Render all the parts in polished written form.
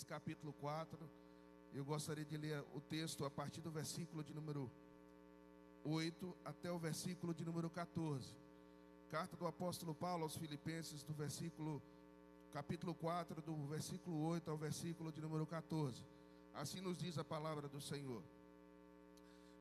Capítulo 4, eu gostaria de ler o texto a partir do versículo de número 8 até o versículo de número 14. Carta do apóstolo Paulo aos Filipenses, capítulo 4, do versículo 8 ao versículo de número 14. Assim nos diz a palavra do Senhor.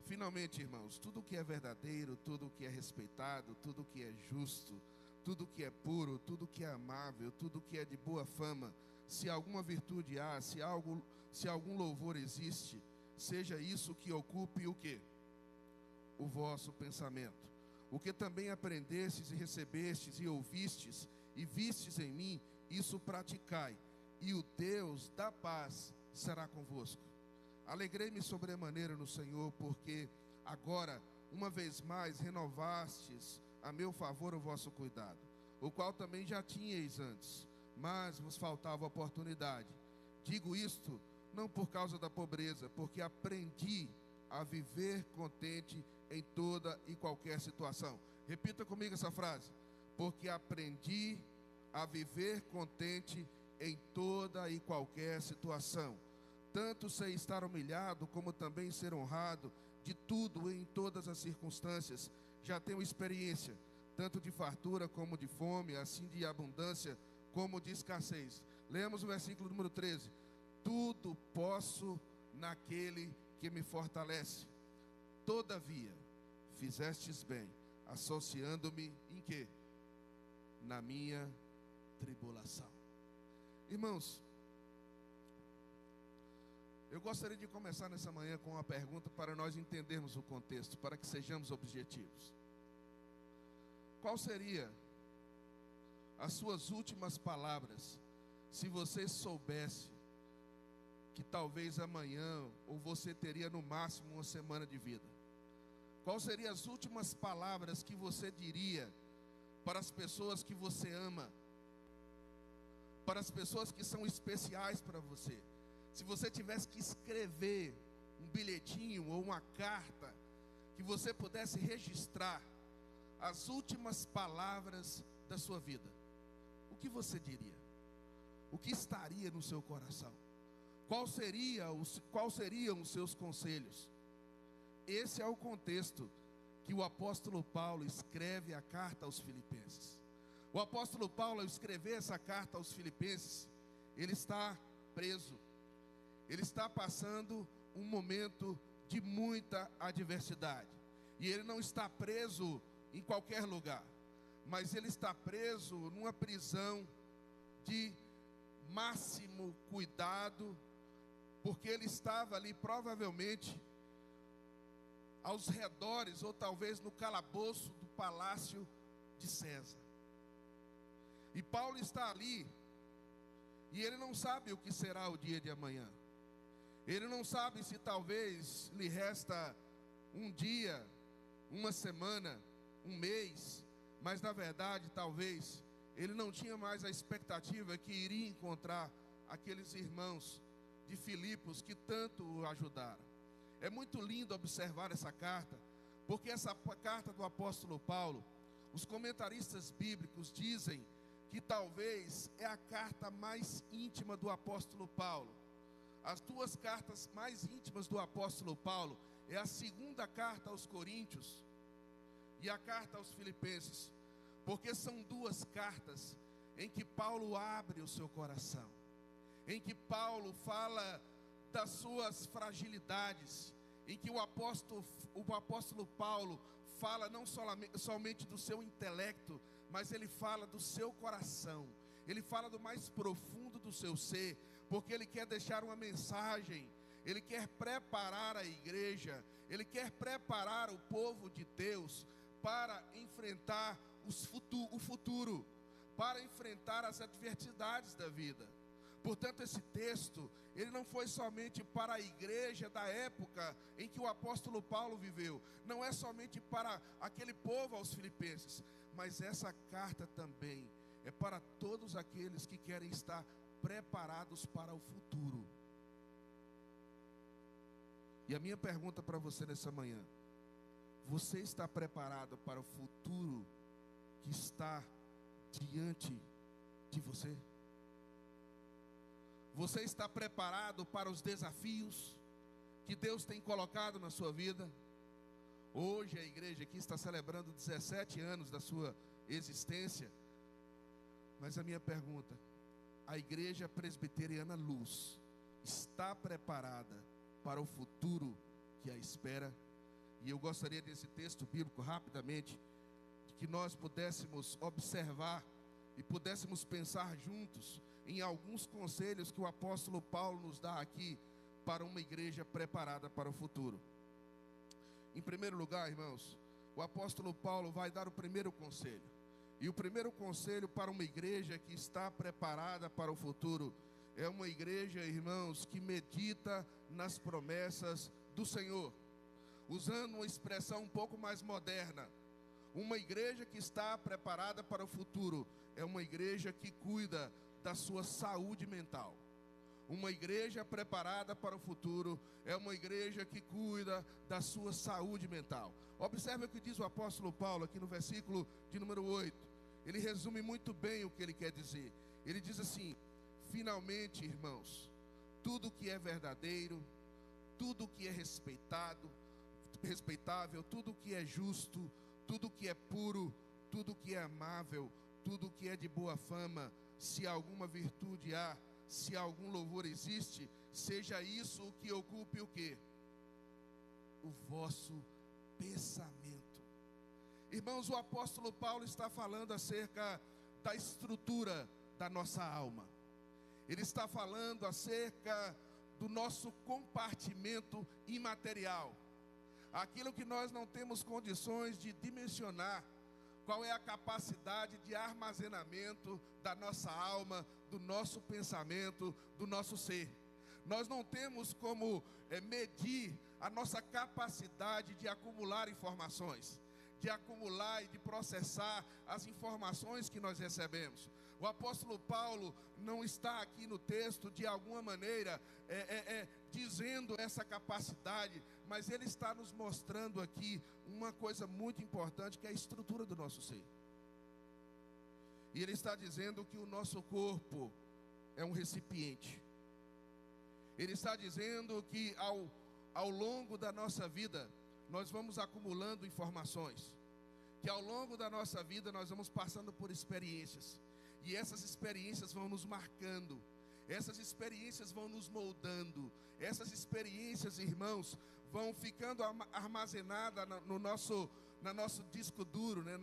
Finalmente, irmãos, tudo que é verdadeiro, tudo que é respeitado, tudo que é justo, tudo que é puro, tudo que é amável, tudo que é de boa fama, se alguma virtude há, se algum louvor existe, seja isso que ocupe o quê? O vosso pensamento. O que também aprendestes e recebestes e ouvistes e vistes em mim, isso praticai, e o Deus da paz será convosco. Alegrei-me sobremaneira no Senhor, porque agora, uma vez mais, renovastes a meu favor o vosso cuidado, o qual também já tinhais antes, mas vos faltava oportunidade. Digo isto não por causa da pobreza, porque aprendi a viver contente em toda e qualquer situação. Repita comigo essa frase. Porque aprendi a viver contente em toda e qualquer situação. Tanto sei estar humilhado, como também ser honrado, de tudo em todas as circunstâncias. Já tenho experiência, tanto de fartura como de fome, assim de abundância como de escassez. Lemos o versículo número 13. Tudo posso naquele que me fortalece. Todavia, fizestes bem, associando-me em quê? Na minha tribulação. Irmãos, eu gostaria de começar nessa manhã com uma pergunta para nós entendermos o contexto, para que sejamos objetivos. Qual seria as suas últimas palavras, se você soubesse que talvez amanhã, ou você teria no máximo uma semana de vida? Qual seriam as últimas palavras que você diria para as pessoas que você ama, para as pessoas que são especiais para você? Se você tivesse que escrever um bilhetinho ou uma carta, que você pudesse registrar as últimas palavras da sua vida, o que você diria? O que estaria no seu coração? Quais seriam os seus conselhos? Esse é o contexto que o apóstolo Paulo escreve a carta aos Filipenses. O apóstolo Paulo, ao escrever essa carta aos Filipenses, ele está preso. Ele está passando um momento de muita adversidade. E ele não está preso em qualquer lugar, mas ele está preso numa prisão de máximo cuidado, porque ele estava ali provavelmente aos redores, ou talvez no calabouço do palácio de César. E Paulo está ali, e ele não sabe o que será o dia de amanhã. Ele não sabe se talvez lhe resta um dia, uma semana, um mês, mas na verdade talvez ele não tinha mais a expectativa que iria encontrar aqueles irmãos de Filipos que tanto o ajudaram. É muito lindo observar essa carta, porque essa carta do apóstolo Paulo, os comentaristas bíblicos dizem que talvez é a carta mais íntima do apóstolo Paulo. As duas cartas mais íntimas do apóstolo Paulo é a segunda carta aos Coríntios e a carta aos Filipenses, porque são duas cartas em que Paulo abre o seu coração, em que Paulo fala das suas fragilidades, em que o apóstolo Paulo fala não somente do seu intelecto, mas ele fala do seu coração, ele fala do mais profundo do seu ser, porque ele quer deixar uma mensagem, ele quer preparar a igreja, ele quer preparar o povo de Deus para enfrentar o futuro, para enfrentar as adversidades da vida. Portanto, esse texto, ele não foi somente para a igreja da época em que o apóstolo Paulo viveu, não é somente para aquele povo aos filipenses, mas essa carta também é para todos aqueles que querem estar preparados para o futuro. E a minha pergunta para você nessa manhã: você está preparado para o futuro que está diante de você? Você está preparado para os desafios que Deus tem colocado na sua vida? Hoje a igreja aqui está celebrando 17 anos da sua existência. Mas a minha pergunta: a igreja presbiteriana Luz está preparada para o futuro que a espera? E eu gostaria desse texto bíblico rapidamente, que nós pudéssemos observar e pudéssemos pensar juntos em alguns conselhos que o apóstolo Paulo nos dá aqui para uma igreja preparada para o futuro. Em primeiro lugar, irmãos, o apóstolo Paulo vai dar o primeiro conselho. E o primeiro conselho para uma igreja que está preparada para o futuro é uma igreja, irmãos, que medita nas promessas do Senhor. Usando uma expressão um pouco mais moderna, uma igreja que está preparada para o futuro é uma igreja que cuida da sua saúde mental. Uma igreja preparada para o futuro é uma igreja que cuida da sua saúde mental. Observe o que diz o apóstolo Paulo aqui no versículo de número 8. Ele resume muito bem o que ele quer dizer. Ele diz assim: finalmente, irmãos, tudo que é verdadeiro, tudo que é respeitável, tudo que é justo, tudo que é puro, tudo que é amável, tudo que é de boa fama, se alguma virtude há, se algum louvor existe, seja isso o que ocupe o quê? O vosso pensamento. Irmãos, o apóstolo Paulo está falando acerca da estrutura da nossa alma. Ele está falando acerca do nosso compartimento imaterial. Aquilo que nós não temos condições de dimensionar. Qual é a capacidade de armazenamento da nossa alma, do nosso pensamento, do nosso ser. Nós não temos como medir a nossa capacidade de acumular informações, de acumular e de processar as informações que nós recebemos. O apóstolo Paulo não está aqui no texto de alguma maneira dizendo essa capacidade, mas ele está nos mostrando aqui uma coisa muito importante, que é a estrutura do nosso ser. E ele está dizendo que o nosso corpo é um recipiente. Ele está dizendo que ao longo da nossa vida nós vamos acumulando informações, que ao longo da nossa vida nós vamos passando por experiências, e essas experiências vão nos marcando, essas experiências vão nos moldando, essas experiências, irmãos, vão ficando armazenadas no nosso disco duro, né?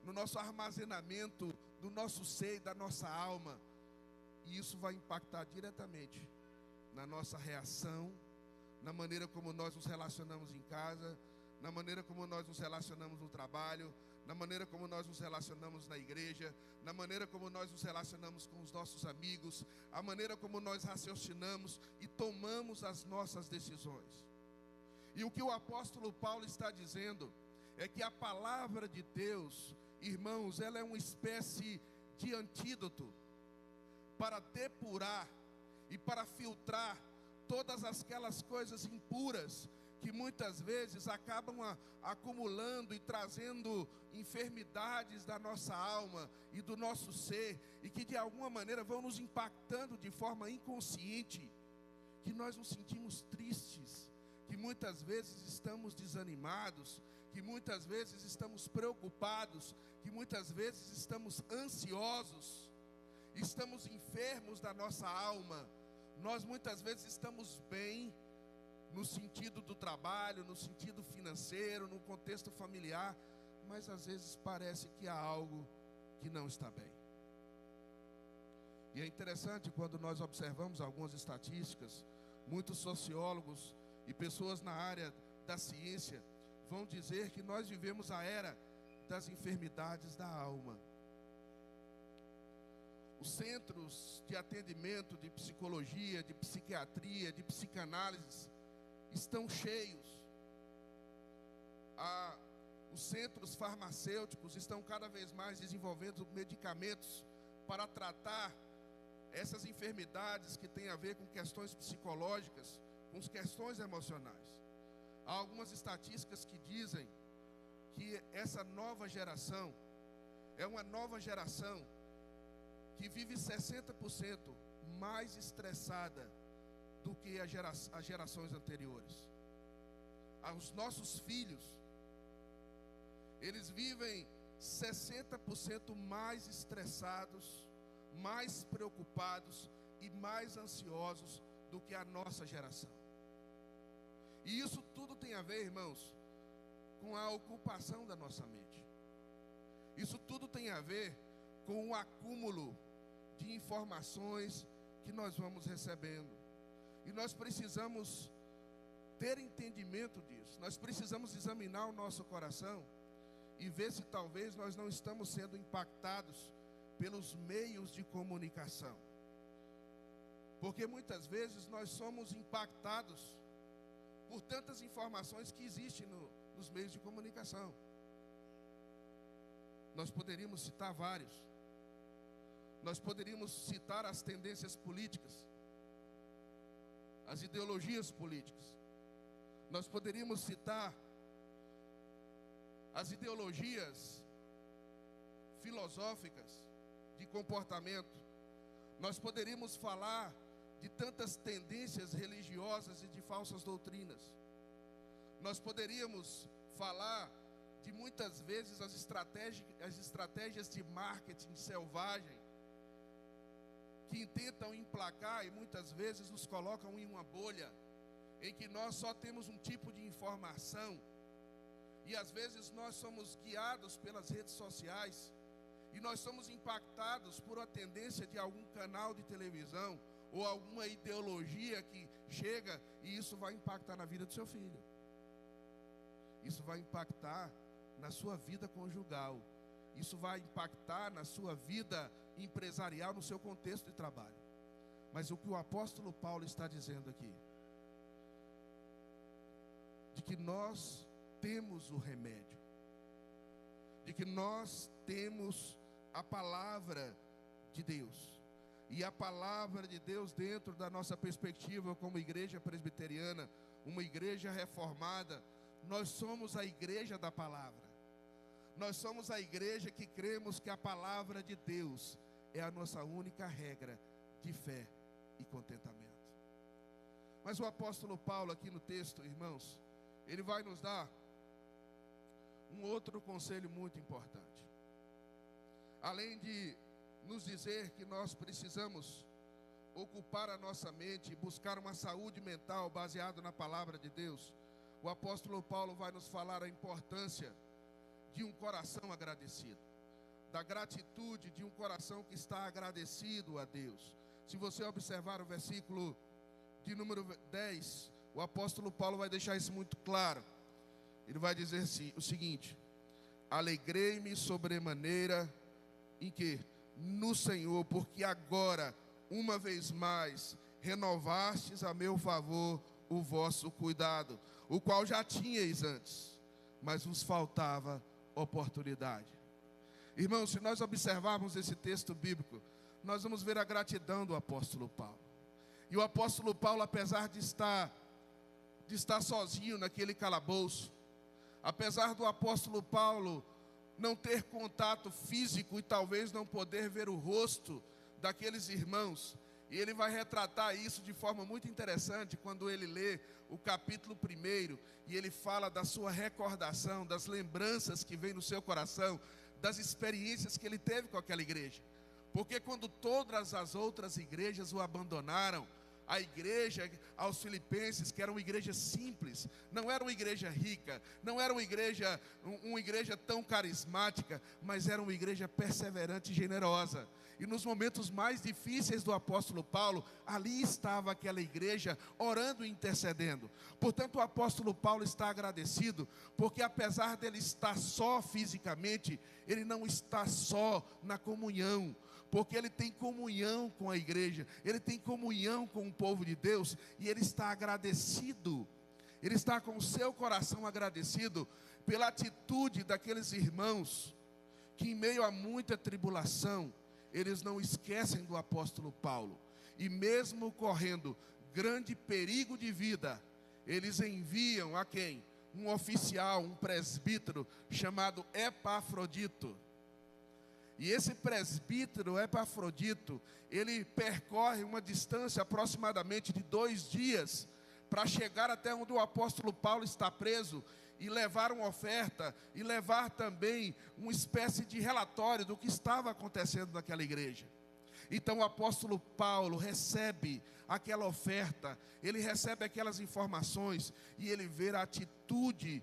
No nosso armazenamento do nosso ser, da nossa alma, e isso vai impactar diretamente na nossa reação, na maneira como nós nos relacionamos em casa, na maneira como nós nos relacionamos no trabalho, na maneira como nós nos relacionamos na igreja, na maneira como nós nos relacionamos com os nossos amigos, a maneira como nós raciocinamos e tomamos as nossas decisões. E o que o apóstolo Paulo está dizendo é que a palavra de Deus, irmãos, ela é uma espécie de antídoto para depurar e para filtrar todas aquelas coisas impuras que muitas vezes acabam acumulando e trazendo enfermidades da nossa alma e do nosso ser, e que de alguma maneira vão nos impactando de forma inconsciente, que nós nos sentimos tristes, que muitas vezes estamos desanimados, que muitas vezes estamos preocupados, que muitas vezes estamos ansiosos, estamos enfermos da nossa alma. Nós muitas vezes estamos bem no sentido do trabalho, no sentido financeiro, no contexto familiar, mas às vezes parece que há algo que não está bem. E é interessante quando nós observamos algumas estatísticas, muitos sociólogos e pessoas na área da ciência vão dizer que nós vivemos a era das enfermidades da alma. os centros de atendimento de psicologia, de psiquiatria, de psicanálise estão cheios. Os centros farmacêuticos estão cada vez mais desenvolvendo medicamentos para tratar essas enfermidades que têm a ver com questões psicológicas, com questões emocionais. Há algumas estatísticas que dizem que essa nova geração é uma nova geração que vive 60% mais estressada do que as gerações anteriores. Os nossos filhos, eles vivem 60% mais estressados, mais preocupados e mais ansiosos do que a nossa geração. E isso tudo tem a ver, irmãos, com a ocupação da nossa mente. Isso tudo tem a ver com o acúmulo de informações que nós vamos recebendo. E nós precisamos ter entendimento disso. Nós precisamos examinar o nosso coração e ver se talvez nós não estamos sendo impactados pelos meios de comunicação. Porque muitas vezes nós somos impactados por tantas informações que existem nos meios de comunicação. Nós poderíamos citar vários. Nós poderíamos citar as tendências políticas, as ideologias políticas. Nós poderíamos citar as ideologias filosóficas de comportamento. Nós poderíamos falar de tantas tendências religiosas e de falsas doutrinas. Nós poderíamos falar de muitas vezes as estratégias de marketing selvagem que tentam emplacar e muitas vezes nos colocam em uma bolha em que nós só temos um tipo de informação e às vezes nós somos guiados pelas redes sociais e nós somos impactados por uma tendência de algum canal de televisão ou alguma ideologia que chega e isso vai impactar na vida do seu filho. Isso vai impactar na sua vida conjugal. Isso vai impactar na sua vida empresarial, no seu contexto de trabalho. Mas o que o apóstolo Paulo está dizendo aqui, de que nós temos o remédio, de que nós temos a palavra de Deus. E a palavra de Deus, dentro da nossa perspectiva como igreja presbiteriana, uma igreja reformada, nós somos a igreja da palavra. Nós somos a igreja que cremos que a palavra de Deus é a nossa única regra de fé e contentamento. Mas o apóstolo Paulo aqui no texto, irmãos, ele vai nos dar um outro conselho muito importante. Além de nos dizer que nós precisamos ocupar a nossa mente e buscar uma saúde mental baseada na palavra de Deus, o apóstolo Paulo vai nos falar a importância de um coração agradecido, da gratitude de um coração que está agradecido a Deus. Se você observar o versículo de número 10, o apóstolo Paulo vai deixar isso muito claro. Ele vai dizer o seguinte: alegrei-me sobremaneira em que? No Senhor, porque agora, uma vez mais, renovastes a meu favor o vosso cuidado, o qual já tinhais antes, mas vos faltava oportunidade. Irmãos, se nós observarmos esse texto bíblico, nós vamos ver a gratidão do apóstolo Paulo. E o apóstolo Paulo, apesar de estar sozinho naquele calabouço, apesar do apóstolo Paulo não ter contato físico e talvez não poder ver o rosto daqueles irmãos, e ele vai retratar isso de forma muito interessante quando ele lê o capítulo 1 e ele fala da sua recordação, das lembranças que vem no seu coração, das experiências que ele teve com aquela igreja. Porque quando todas as outras igrejas o abandonaram, a igreja aos filipenses, que era uma igreja simples, não era uma igreja rica, não era uma igreja tão carismática, mas era uma igreja perseverante e generosa. E nos momentos mais difíceis do apóstolo Paulo, ali estava aquela igreja orando e intercedendo. Portanto, o apóstolo Paulo está agradecido, porque apesar dele estar só fisicamente, ele não está só na comunhão. porque ele tem comunhão com a igreja, ele tem comunhão com o povo de Deus, e ele está agradecido, ele está com o seu coração agradecido pela atitude daqueles irmãos, que em meio a muita tribulação, eles não esquecem do apóstolo Paulo, e mesmo correndo grande perigo de vida, eles enviam a quem? Um oficial, um presbítero, chamado Epafrodito. E esse presbítero Epafrodito, ele percorre uma distância aproximadamente de 2 dias, para chegar até onde o apóstolo Paulo está preso, e levar uma oferta, e levar também uma espécie de relatório do que estava acontecendo naquela igreja. Então o apóstolo Paulo recebe aquela oferta, ele recebe aquelas informações, e ele vê a atitude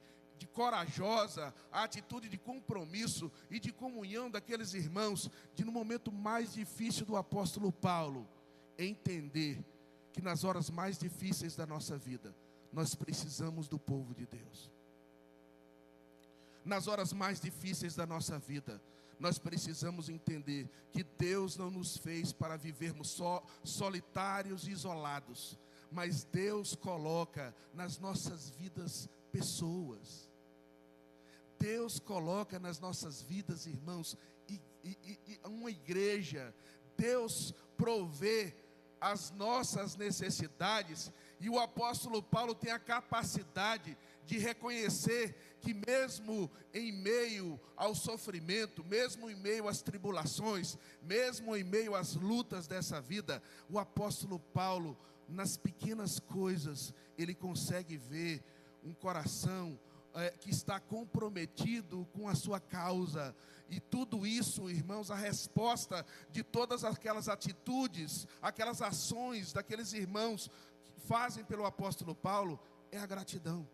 corajosa, a atitude de compromisso e de comunhão daqueles irmãos, de no momento mais difícil do apóstolo Paulo, entender que nas horas mais difíceis da nossa vida, nós precisamos do povo de Deus. Nas horas mais difíceis da nossa vida, nós precisamos entender que Deus não nos fez para vivermos solitários e isolados, mas Deus coloca nas nossas vidas pessoas. Deus coloca nas nossas vidas, irmãos, uma igreja. Deus provê as nossas necessidades, e o apóstolo Paulo tem a capacidade de reconhecer que mesmo em meio ao sofrimento, mesmo em meio às tribulações, mesmo em meio às lutas dessa vida, o apóstolo Paulo, nas pequenas coisas, ele consegue ver um coração que está comprometido com a sua causa. E tudo isso, irmãos, a resposta de todas aquelas atitudes, aquelas ações daqueles irmãos que fazem pelo apóstolo Paulo, é a gratidão.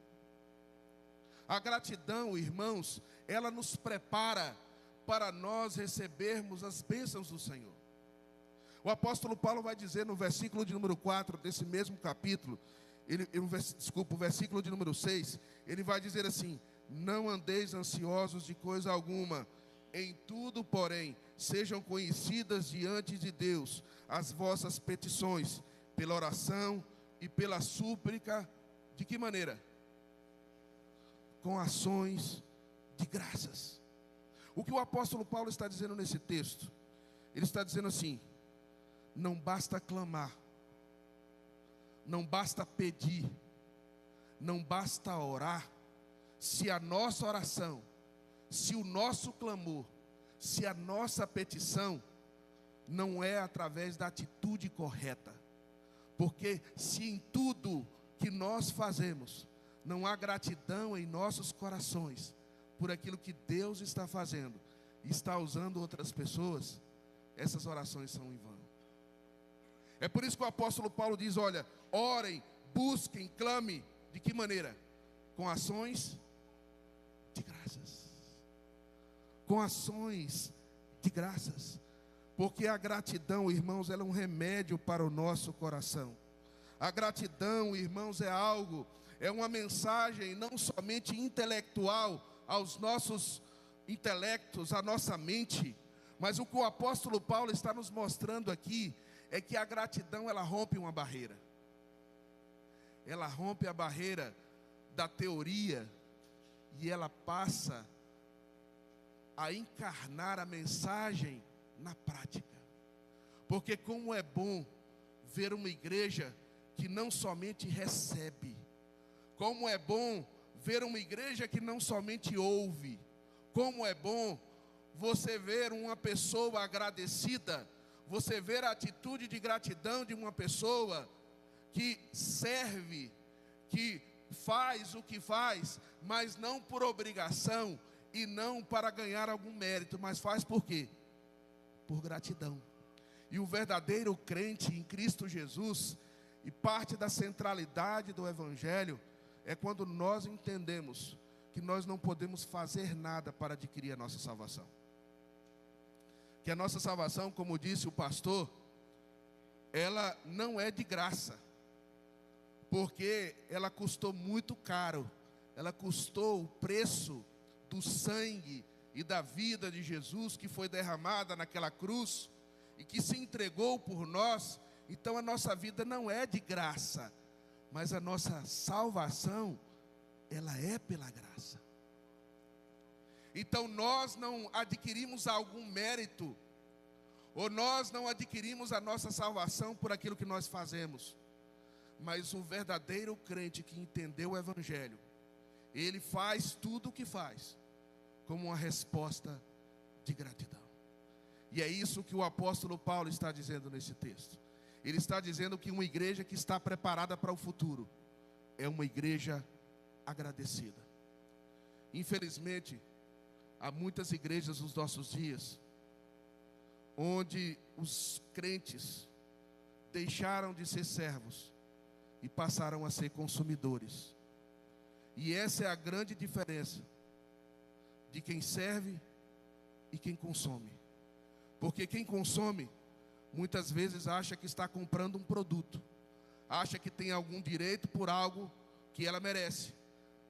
A gratidão, irmãos, ela nos prepara para nós recebermos as bênçãos do Senhor. O apóstolo Paulo vai dizer no versículo de número 4 desse mesmo capítulo, o versículo de número 6, ele vai dizer assim: não andeis ansiosos de coisa alguma, em tudo, porém, sejam conhecidas diante de Deus as vossas petições, pela oração e pela súplica. De que maneira? Com ações de graças. O que o apóstolo Paulo está dizendo nesse texto? Ele está dizendo assim: não basta clamar, não basta pedir, não basta orar, se a nossa oração, se o nosso clamor, se a nossa petição não é através da atitude correta. Porque se em tudo que nós fazemos não há gratidão em nossos corações por aquilo que Deus está fazendo e está usando outras pessoas, essas orações são em vão. É por isso que o apóstolo Paulo diz: olha, orem, busquem, clamem. De que maneira? Com ações de graças. Com ações de graças. Porque a gratidão, irmãos, ela é um remédio para o nosso coração. A gratidão, irmãos, é uma mensagem não somente intelectual aos nossos intelectos, à nossa mente, mas o que o apóstolo Paulo está nos mostrando aqui é que a gratidão, ela rompe uma barreira. Ela rompe a barreira da teoria e ela passa a encarnar a mensagem na prática. Porque como é bom ver uma igreja que não somente recebe, como é bom ver uma igreja que não somente ouve, como é bom você ver uma pessoa agradecida, você ver a atitude de gratidão de uma pessoa que serve, que faz o que faz, mas não por obrigação e não para ganhar algum mérito, mas faz por quê? Por gratidão. E o verdadeiro crente em Cristo Jesus, e parte da centralidade do Evangelho, é quando nós entendemos que nós não podemos fazer nada para adquirir a nossa salvação. Que a nossa salvação, como disse o pastor, ela não é de graça, porque ela custou muito caro, ela custou o preço do sangue e da vida de Jesus que foi derramada naquela cruz, e que se entregou por nós, então a nossa vida não é de graça, mas a nossa salvação, ela é pela graça. Então nós não adquirimos algum mérito, ou nós não adquirimos a nossa salvação por aquilo que nós fazemos. Mas o verdadeiro crente que entendeu o Evangelho, ele faz tudo o que faz como uma resposta de gratidão. E é isso que o apóstolo Paulo está dizendo nesse texto. Ele está dizendo que uma igreja que está preparada para o futuro é uma igreja agradecida. Infelizmente, há muitas igrejas nos nossos dias onde os crentes deixaram de ser servos e passaram a ser consumidores. E essa é a grande diferença de quem serve e quem consome. Porque quem consome, muitas vezes acha que está comprando um produto, acha que tem algum direito por algo que ela merece.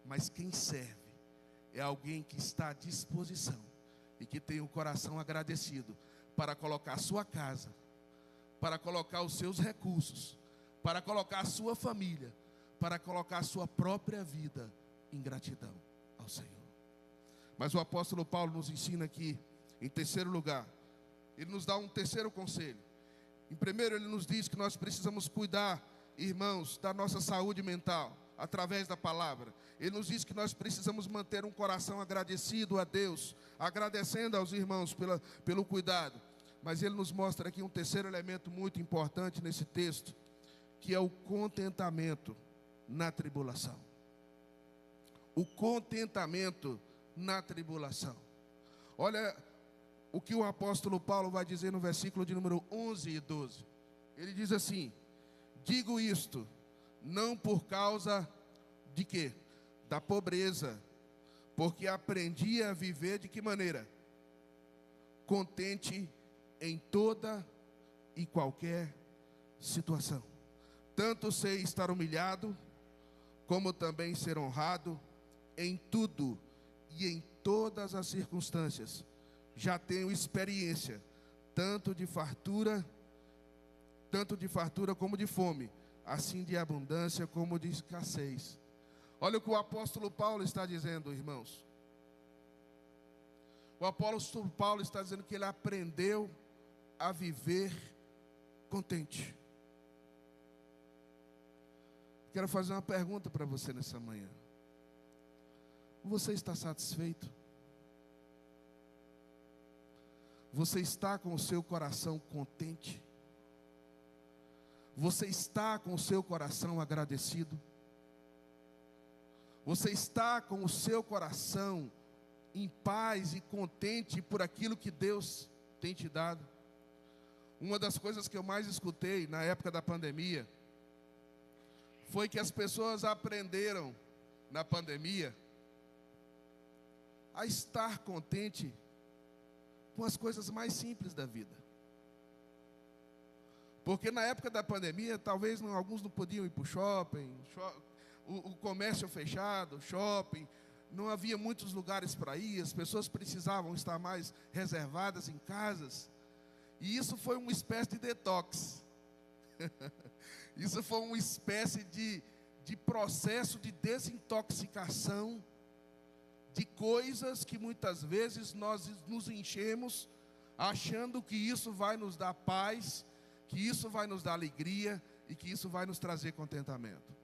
Mas quem serve é alguém que está à disposição e que tem o coração agradecido para colocar a sua casa, para colocar os seus recursos, para colocar a sua família, para colocar a sua própria vida em gratidão ao Senhor. Mas o apóstolo Paulo nos ensina aqui, em terceiro lugar, ele nos dá um terceiro conselho. Em primeiro, ele nos diz que nós precisamos cuidar, irmãos, da nossa saúde mental, através da palavra. Ele nos diz que nós precisamos manter um coração agradecido a Deus, agradecendo aos irmãos pelo cuidado. Mas ele nos mostra aqui um terceiro elemento muito importante nesse texto, que é o contentamento na tribulação. O contentamento na tribulação. Olha o que o apóstolo Paulo vai dizer no versículo de número 11 e 12. Ele diz assim: digo isto, não por causa de quê? Da pobreza, porque aprendi a viver de que maneira? Contente em toda e qualquer situação. Tanto sei estar humilhado, como também ser honrado em tudo e em todas as circunstâncias. Já tenho experiência, tanto de fartura como de fome, assim de abundância como de escassez. Olha o que o apóstolo Paulo está dizendo, irmãos. O apóstolo Paulo está dizendo que ele aprendeu a viver contente. Quero fazer uma pergunta para você nessa manhã. Você está satisfeito? Você está com o seu coração contente? Você está com o seu coração agradecido? Você está com o seu coração em paz e contente por aquilo que Deus tem te dado? Uma das coisas que eu mais escutei na época da pandemia foi que as pessoas aprenderam na pandemia a estar contente com as coisas mais simples da vida. Porque na época da pandemia, talvez alguns não podiam ir para o shopping, o comércio fechado, shopping, não havia muitos lugares para ir, as pessoas precisavam estar mais reservadas em casas. E isso foi uma espécie de detox. Isso foi uma espécie de processo de desintoxicação de coisas que muitas vezes nós nos enchemos achando que isso vai nos dar paz, que isso vai nos dar alegria e que isso vai nos trazer contentamento.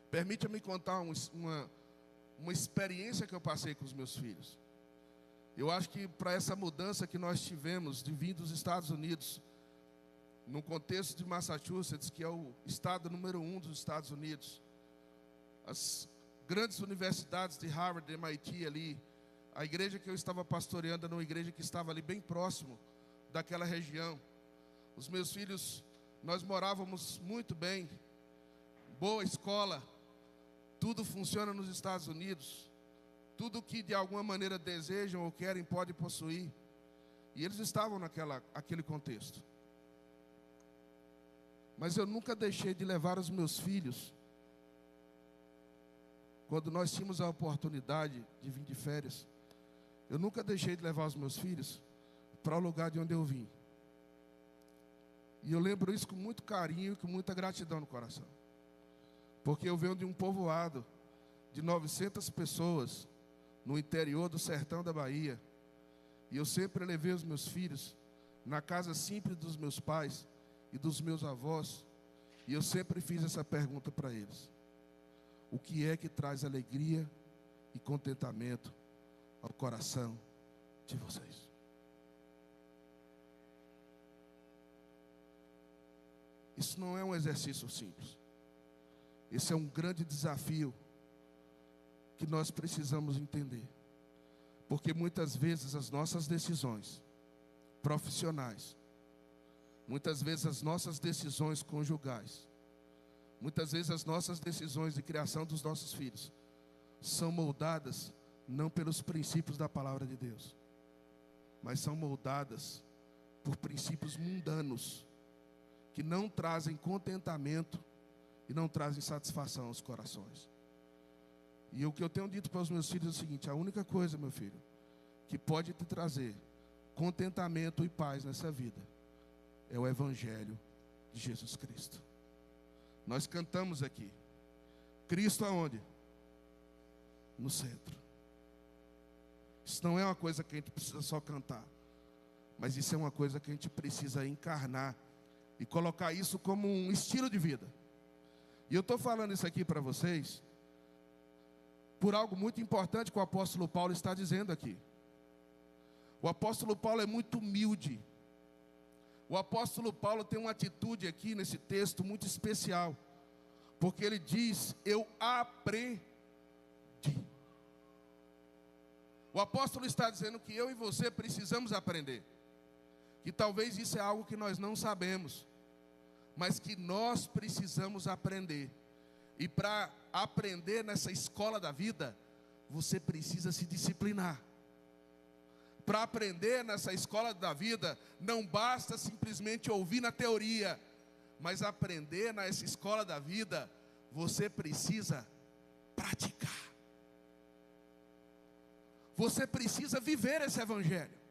Permita-me contar uma experiência que eu passei com os meus filhos. Eu acho que para essa mudança que nós tivemos de vir dos Estados Unidos, no contexto de Massachusetts, que é o estado número 1 dos Estados Unidos, as grandes universidades de Harvard, MIT ali, a igreja que eu estava pastoreando era uma igreja que estava ali bem próximo daquela região. Os meus filhos, nós morávamos muito bem, boa escola, tudo funciona nos Estados Unidos, tudo que de alguma maneira desejam ou querem pode possuir. E eles estavam naquele contexto. Mas eu nunca deixei de levar os meus filhos. Quando nós tínhamos a oportunidade de vir de férias, eu nunca deixei de levar os meus filhos para o lugar de onde eu vim. E eu lembro isso com muito carinho e com muita gratidão no coração. Porque eu venho de um povoado de 900 pessoas no interior do sertão da Bahia. E eu sempre levei os meus filhos na casa simples dos meus pais e dos meus avós. E eu sempre fiz essa pergunta para eles: o que é que traz alegria e contentamento ao coração de vocês? Isso não é um exercício simples. Esse é um grande desafio que nós precisamos entender. Porque muitas vezes as nossas decisões profissionais, muitas vezes as nossas decisões conjugais, muitas vezes as nossas decisões de criação dos nossos filhos são moldadas não pelos princípios da palavra de Deus, mas são moldadas por princípios mundanos que não trazem contentamento e não trazem satisfação aos corações. E o que eu tenho dito para os meus filhos é o seguinte: a única coisa, meu filho, que pode te trazer contentamento e paz nessa vida é o Evangelho de Jesus Cristo. Nós cantamos aqui, Cristo aonde? No centro. Isso não é uma coisa que a gente precisa só cantar, mas isso é uma coisa que a gente precisa encarnar e colocar isso como um estilo de vida. E eu estou falando isso aqui para vocês por algo muito importante que o apóstolo Paulo está dizendo aqui. O apóstolo Paulo é muito humilde. O apóstolo Paulo tem uma atitude aqui nesse texto muito especial, porque ele diz: eu aprendi. O apóstolo está dizendo que eu e você precisamos aprender. Que talvez isso é algo que nós não sabemos, mas que nós precisamos aprender. E para aprender nessa escola da vida, você precisa se disciplinar. Para aprender nessa escola da vida, não basta simplesmente ouvir na teoria, mas aprender nessa escola da vida, você precisa praticar. Você precisa viver esse Evangelho.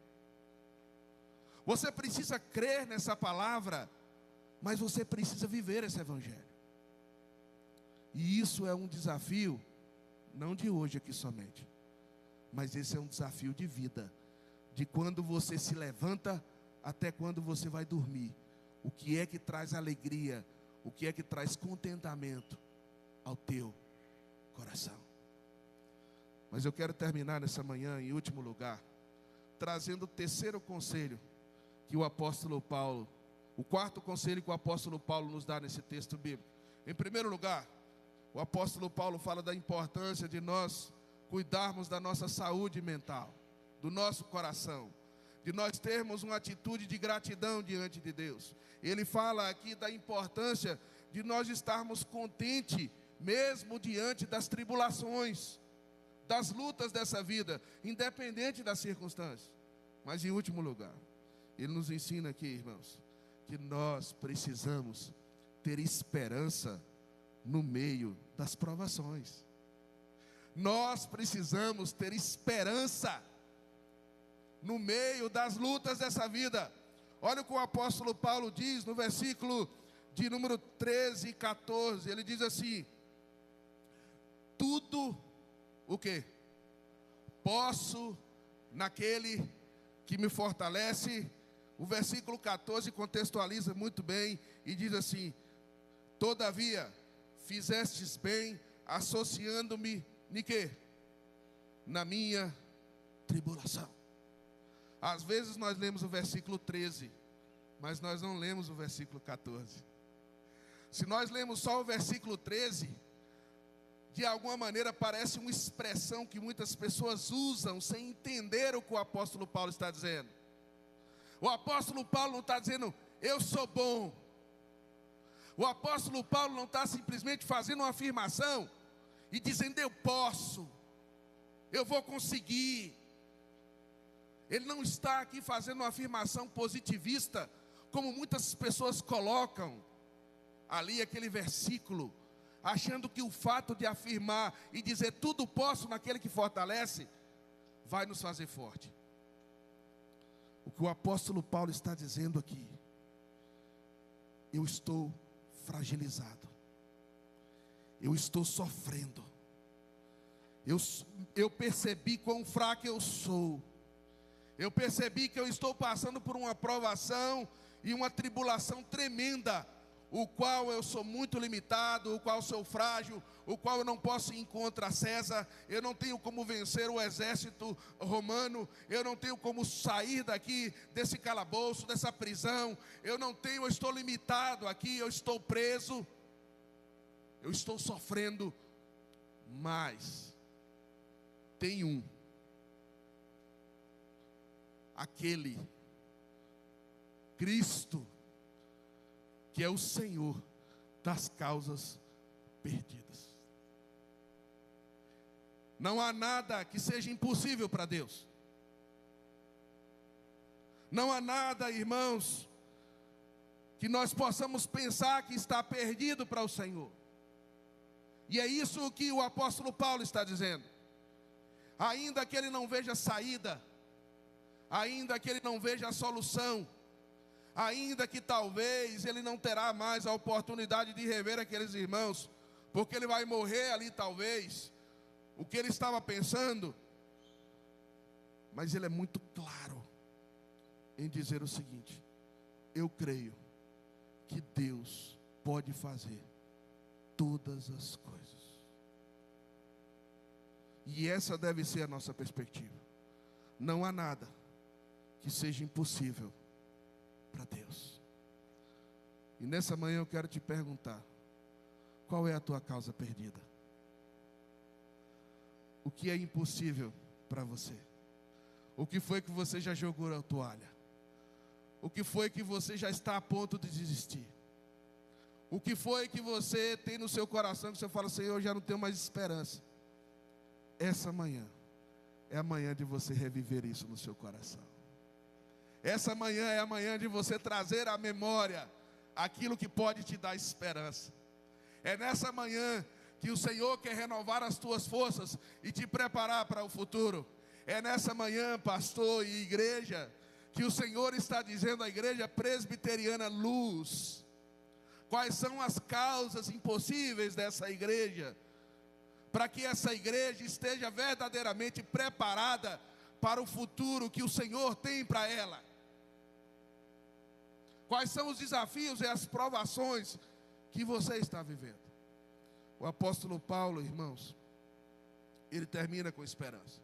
Você precisa crer nessa palavra, mas você precisa viver esse Evangelho. E isso é um desafio, não de hoje aqui somente, mas esse é um desafio de vida. De quando você se levanta até quando você vai dormir. O que é que traz alegria, o que é que traz contentamento ao teu coração. Mas eu quero terminar nessa manhã, em último lugar, trazendo o terceiro conselho que o apóstolo Paulo, o quarto conselho que o apóstolo Paulo nos dá nesse texto bíblico. Em primeiro lugar, o apóstolo Paulo fala da importância de nós cuidarmos da nossa saúde mental, do nosso coração, de nós termos uma atitude de gratidão diante de Deus. Ele fala aqui da importância de nós estarmos contentes, mesmo diante das tribulações, das lutas dessa vida, independente das circunstâncias. Mas em último lugar, ele nos ensina aqui, irmãos, que nós precisamos ter esperança no meio das provações. Nós precisamos ter esperança no meio das lutas dessa vida. Olha o que o apóstolo Paulo diz no versículo de número 13 e 14. Ele diz assim: tudo o quê? Posso naquele que me fortalece. O versículo 14 contextualiza muito bem e diz assim: todavia fizestes bem associando-me em quê? Na minha tribulação. Às vezes nós lemos o versículo 13, mas nós não lemos o versículo 14. Se nós lemos só o versículo 13, de alguma maneira parece uma expressão que muitas pessoas usam sem entender o que o apóstolo Paulo está dizendo. O apóstolo Paulo não está dizendo, eu sou bom. O apóstolo Paulo não está simplesmente fazendo uma afirmação e dizendo, eu posso, eu vou conseguir. Ele não está aqui fazendo uma afirmação positivista, como muitas pessoas colocam ali aquele versículo, achando que o fato de afirmar e dizer tudo posso naquele que fortalece, vai nos fazer forte. O que o apóstolo Paulo está dizendo aqui: eu estou fragilizado, eu estou sofrendo, eu percebi quão fraco eu sou, eu percebi que eu estou passando por uma provação e uma tribulação tremenda, o qual eu sou muito limitado, o qual sou frágil, o qual eu não posso ir contra César, eu não tenho como vencer o exército romano, eu não tenho como sair daqui desse calabouço, dessa prisão, eu estou limitado aqui, eu estou preso, eu estou sofrendo, mas tem aquele Cristo, que é o Senhor das causas perdidas. Não há nada que seja impossível para Deus. Não há nada, irmãos, que nós possamos pensar que está perdido para o Senhor. E é isso que o apóstolo Paulo está dizendo. Ainda que ele não veja saída, ainda que ele não veja a solução, ainda que talvez ele não terá mais a oportunidade de rever aqueles irmãos, porque ele vai morrer ali talvez, o que ele estava pensando, mas ele é muito claro em dizer o seguinte: eu creio que Deus pode fazer todas as coisas, e essa deve ser a nossa perspectiva. Não há nada que seja impossível para Deus. E nessa manhã eu quero te perguntar: qual é a tua causa perdida? O que é impossível para você? O que foi que você já jogou a toalha? O que foi que você já está a ponto de desistir? O que foi que você tem no seu coração que você fala: Senhor, eu já não tenho mais esperança? Essa manhã é a manhã de você reviver isso no seu coração. Essa manhã é a manhã de você trazer à memória aquilo que pode te dar esperança. É nessa manhã que o Senhor quer renovar as tuas forças e te preparar para o futuro. É nessa manhã, pastor e igreja, que o Senhor está dizendo à igreja presbiteriana Luz quais são as causas impossíveis dessa igreja, para que essa igreja esteja verdadeiramente preparada para o futuro que o Senhor tem para ela. Quais são os desafios e as provações que você está vivendo? O apóstolo Paulo, irmãos, ele termina com esperança.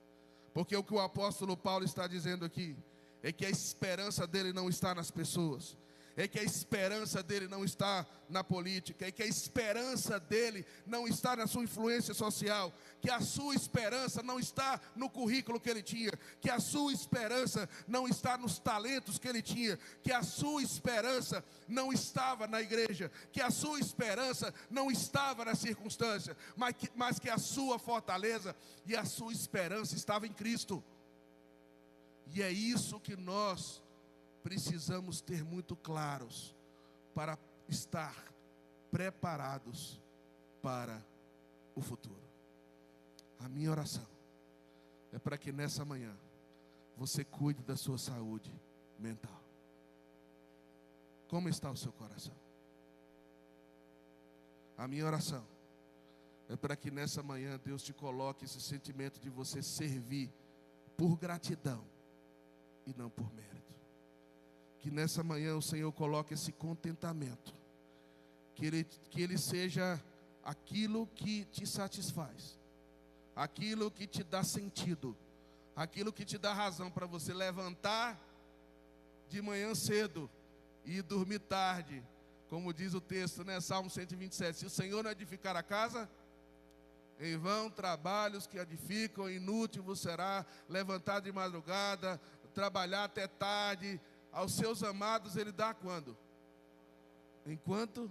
Porque o que o apóstolo Paulo está dizendo aqui é que a esperança dele não está nas pessoas, é que a esperança dele não está na política, é que a esperança dele não está na sua influência social, que a sua esperança não está no currículo que ele tinha, que a sua esperança não está nos talentos que ele tinha, que a sua esperança não estava na igreja, que a sua esperança não estava na circunstância, mas que a sua fortaleza e a sua esperança estava em Cristo. E é isso que nós precisamos ter muito claros para estar preparados para o futuro. A minha oração é para que nessa manhã você cuide da sua saúde mental. Como está o seu coração? A minha oração é para que nessa manhã Deus te coloque esse sentimento de você servir por gratidão e não por mérito. Que nessa manhã o Senhor coloque esse contentamento, que ele seja aquilo que te satisfaz, aquilo que te dá sentido, aquilo que te dá razão para você levantar de manhã cedo e dormir tarde, como diz o texto, né? Salmo 127, se o Senhor não edificar a casa, em vão trabalhos que edificam, inútil vos será levantar de madrugada, trabalhar até tarde. Aos seus amados ele dá quando? Enquanto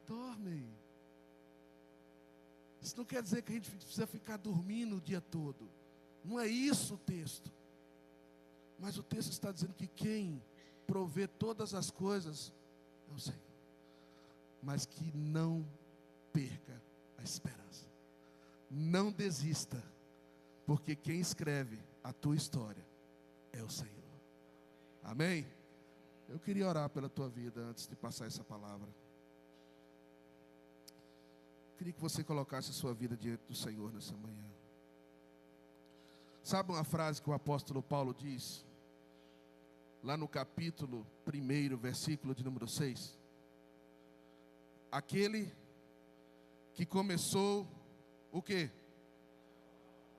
dormem. Isso não quer dizer que a gente precisa ficar dormindo o dia todo. Não é isso o texto. Mas o texto está dizendo que quem provê todas as coisas é o Senhor. Mas que não perca a esperança. Não desista, porque quem escreve a tua história é o Senhor. Amém? Eu queria orar pela tua vida antes de passar essa palavra. Queria que você colocasse a sua vida diante do Senhor nessa manhã. Sabe uma frase que o apóstolo Paulo diz? Lá no capítulo 1, versículo de número 6. Aquele que começou o quê?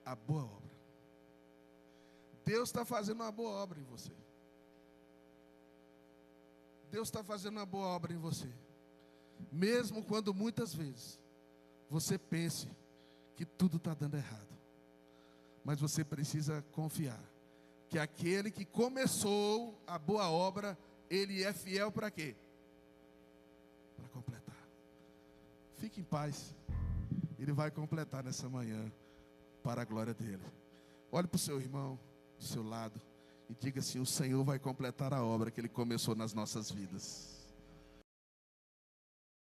A boa obra. Deus está fazendo uma boa obra em você. Deus está fazendo uma boa obra em você. Mesmo quando muitas vezes você pense que tudo está dando errado. Mas você precisa confiar que aquele que começou a boa obra, ele é fiel para quê? Para completar. Fique em paz. Ele vai completar nessa manhã para a glória dele. Olhe para o seu irmão do seu lado e diga assim: o Senhor vai completar a obra que ele começou nas nossas vidas.